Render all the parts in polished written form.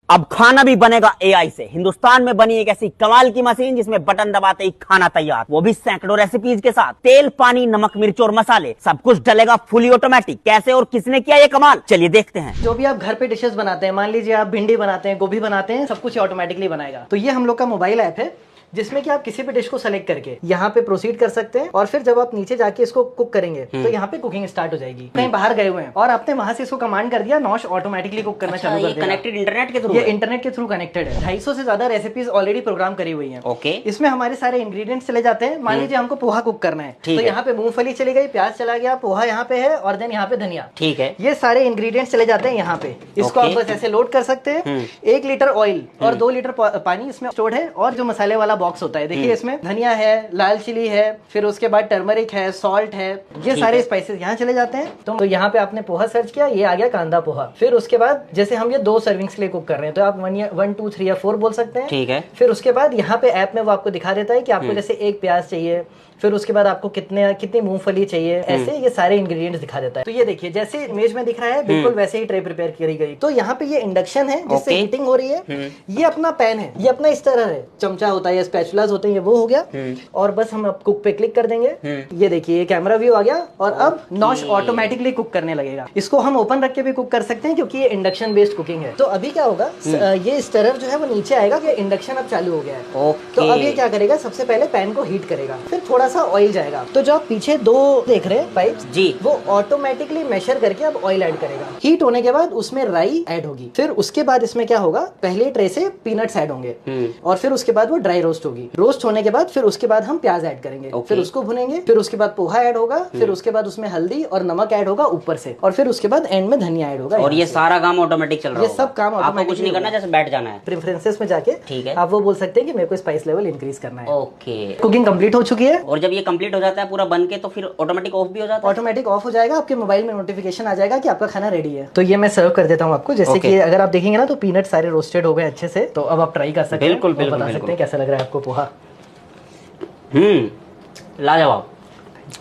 अब खाना भी बनेगा एआई से। हिंदुस्तान में बनी एक ऐसी कमाल की मशीन जिसमें बटन दबाते ही खाना तैयार, वो भी सैकड़ों रेसिपीज के साथ। तेल, पानी, नमक, मिर्च और मसाले सब कुछ डलेगा फुली ऑटोमेटिक। कैसे और किसने किया ये कमाल, चलिए देखते हैं। जो भी आप घर पे डिशेस बनाते हैं, मान लीजिए आप भिंडी बनाते हैं, गोभी बनाते हैं, सब कुछ ऑटोमेटिकली बनाएगा। तो ये हम लोग का मोबाइल ऐप है जिसमें कि आप किसी भी डिश को सेलेक्ट करके यहाँ पे प्रोसीड कर सकते हैं और फिर जब आप नीचे जाके इसको कुक करेंगे तो यहाँ पे कुकिंग स्टार्ट हो जाएगी। कहीं बाहर गए हुए हैं और आपने वहां से इसको कमांड कर दिया, नॉश ऑटोमेटिकली कुक करना चालू कर देगा। कनेक्टेड इंटरनेट के थ्रू, ये इंटरनेट के थ्रू कनेक्टेड है। 250 से ज्यादा रेसिपीज ऑलरेडी प्रोग्राम करी हुई है। ओके, इसमें हमारे सारे इंग्रेडिएंट्स चले जाते हैं। मान लीजिए हमको पोहा कुक करना है तो यहाँ पे मूंगफली चली गई, प्याज चला गया, पोहा यहाँ पे है और देन यहाँ पे धनिया। ठीक है, ये सारे इंग्रेडिएंट्स चले जाते हैं यहाँ पे। इसको आप बस ऐसे लोड कर सकते हैं। 1 लीटर ऑयल और 2 लीटर पानी इसमें स्टोर्ड है। और जो मसाले वाला बॉक्स होता है, देखिए इसमें धनिया है, लाल चिली है, फिर उसके बाद टर्मरिक है, सॉल्ट है, ये सारे स्पाइसेस यहाँ चले जाते हैं। तो यहाँ पे आपने पोहा सर्च किया, ये आ गया कांदा पोहा। फिर उसके बाद जैसे हम ये 2 सर्विंग्स के लिए कुक कर रहे हैं तो आप 1 2 3 या 4 बोल सकते हैं। ठीक है। फिर उसके बाद यहाँ पे ऐप में वो आपको दिखा देता है कि आपको जैसे 1 प्याज चाहिए, फिर उसके बाद आपको कितनी मूंगफली चाहिए, ऐसे ये सारे इंग्रेडिएंट्स दिखा देता है। तो ये देखिए जैसे इमेज में दिख रहा है बिल्कुल वैसे ही ट्रे प्रिपेयर करी गई। तो यहाँ पे ये इंडक्शन है जिससे हीटिंग हो रही है। ये अपना पैन है, ये अपना इस तरह है, चमचा होता है, स्पैचुलास होते हैं, ये वो हो गया। और बस हम अब कुक पे क्लिक कर देंगे। ये देखिए ये कैमरा व्यू आ गया और अब नॉश ऑटोमेटिकली कुक करने लगेगा। इसको हम ओपन रख के भी कुक कर सकते हैं क्योंकि ये इंडक्शन बेस्ड कुकिंग है। तो अभी क्या होगा, ये स्टरर जो है वो नीचे आएगा कि इंडक्शन अब चालू हो गया है। तो अब ये क्या करेगा, सबसे पहले पैन को हीट करेगा, फिर थोड़ा सा ऑयल जाएगा। तो जो आप पीछे 2 देख रहे हैं पाइप्स जी, वो ऑटोमेटिकली मेजर करके अब ऑयल ऐड करेगा। हीट होने के बाद उसमें राई ऐड होगी। फिर उसके बाद इसमें क्या होगा, पहले ट्रे से पीनट्स ऐड होंगे और फिर उसके बाद वो ड्राई रोस्ट होगी। रोस्ट होने के बाद फिर उसके बाद हम प्याज ऐड करेंगे, फिर उसको भुनेंगे, फिर उसके बाद पोहा ऐड होगा, फिर उसके बाद उसमें हल्दी और नमक ऐड होगा ऊपर से, और फिर उसके बाद एंड में धनिया ऐड होगा। और ये सारा काम ऑटोमेटिक चल रहा है। ये सब काम आपको कुछ नहीं करना, जैसे बैठ जाना है। प्रेफरेंसेस में जाके ठीक है, आप वो बोल सकते हैं कि मेरे को स्पाइस लेवल इंक्रीज करना है। ओके, कुकिंग कंप्लीट हो चुकी है। और जब ये कंप्लीट हो जाता है पूरा बन के तो फिर ऑटोमेटिक ऑफ भी हो जाता है। ऑटोमेटिक ऑफ हो जाएगा, आपके मोबाइल में नोटिफिकेशन आ जाएगा कि आपका खाना रेडी है। तो ये मैं सर्व कर देता हूँ आपको। जैसे कि अगर आप देखेंगे ना तो पीनट सारे रोस्टेड हो गए अच्छे से। तो अब आप ट्राई कर सकते हैं, बिल्कुल बता सकते हैं कैसा लग रहा है आपको पोहा। लाजवाब।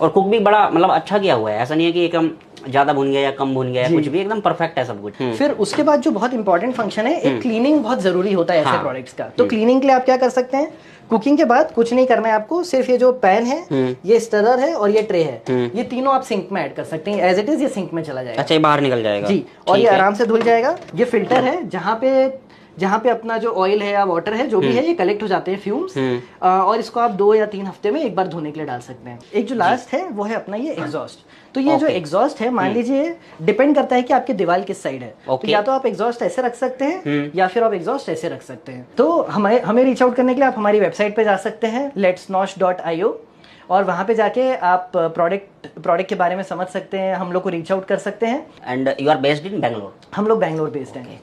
और कुक भी बड़ा मतलब अच्छा किया हुआ है, ऐसा नहीं है कि एकदम ज्यादा भुन गया या कम भुन गया, कुछ भी एकदम परफेक्ट है सब कुछ। फिर उसके बाद जो बहुत इंपॉर्टेंट फंक्शन है, एक क्लीनिंग बहुत जरूरी होता है ऐसे प्रोडक्ट्स का। तो क्लीनिंग के लिए आप क्या कर सकते हैं, कुकिंग के बाद कुछ नहीं करना है आपको, सिर्फ ये जो पैन है, ये स्टरर है और ये ट्रे है, ये तीनों आप सिंक में ऐड कर सकते हैं। एज इट इज ये सिंक में चला जाएगा। अच्छा, ये बाहर निकल जाएगा जी, और ये आराम से धुल जाएगा। ये फिल्टर है जहाँ पे अपना जो ऑयल है या वाटर है जो भी है ये कलेक्ट हो जाते हैं फ्यूम्स, और इसको आप 2 या 3 हफ्ते में एक बार धोने के लिए डाल सकते हैं। एक जो लास्ट है वो है अपना ये एग्जॉस्ट। तो ये जो एग्जॉस्ट है, मान लीजिए डिपेंड करता है कि आपकी दीवार किस साइड है। तो या तो आप एग्जॉस्ट ऐसे रख सकते हैं या फिर आप एग्जॉस्ट ऐसे रख सकते हैं। तो हमें रीच आउट करने के लिए आप हमारी वेबसाइट पे जा सकते हैं letsnosh.io, और वहां पे जाके आप प्रोडक्ट के बारे में समझ सकते हैं, हम लोग को रीच आउट कर सकते हैं। And you are based in Bangalore? हम लोग बैंगलोर बेस्ड हैं।